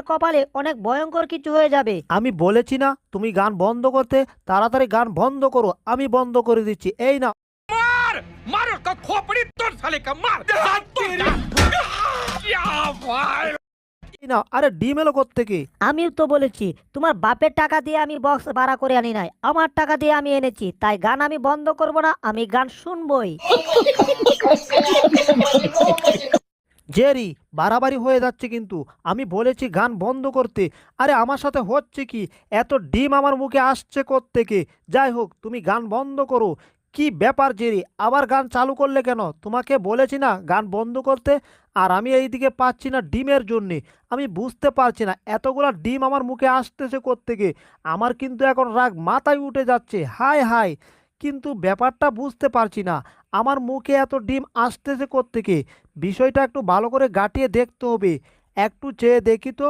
কপালে অনেক ভয়ঙ্কর কিছু হয়ে যাবে। আমি বলেছি না তুমি গান বন্ধ করতে, তাড়াতাড়ি গান বন্ধ করো, আমি বন্ধ করে দিচ্ছি। এই না, मार मार उसका खोपड़ी तोड़ साले का मार हाथ तोड़ क्या भाई এই না, আরে ডিম এলো কোত্থেকে? আমিও তো বলেছি তোমার বাপের টাকা দিয়ে আমি বক্স ভাড়া করে আনি নাই, আমার টাকা দিয়ে আমি এনেছি, তাই গান আমি বন্ধ করব না, আমি গান শুনবই। জেরি, বাড়াবাড়ি হয়ে যাচ্ছে কিন্তু। আমি বলেছি গান বন্ধ করতে। আরে আমার সাথে হচ্ছে কি? এত ডিম আমার মুখে আসছে কোত্থেকে? যাই হোক, তুমি গান বন্ধ করো। কি ব্যাপার জেরি, আবার গান চালু করলে কেন? তোমাকে বলেছি না গান বন্ধ করতে, আর আমি এইদিকে পাচ্ছি না ডিমের জন্যে। আমি বুঝতে পারছি না এতগুলা ডিম আমার মুখে আসতেছে কোত্থেকে। আমার কিন্তু এখন রাগ মাথায় উঠে যাচ্ছে, হায় হায়। কিন্তু ব্যাপারটা বুঝতে পারছি না, আমার মুখে এত ডিম আসতেছে কোত্থেকে। বিষয়টা একটু ভালো করে গাঁটিয়ে দেখতে হবে। একটু চেয়ে দেখি তো।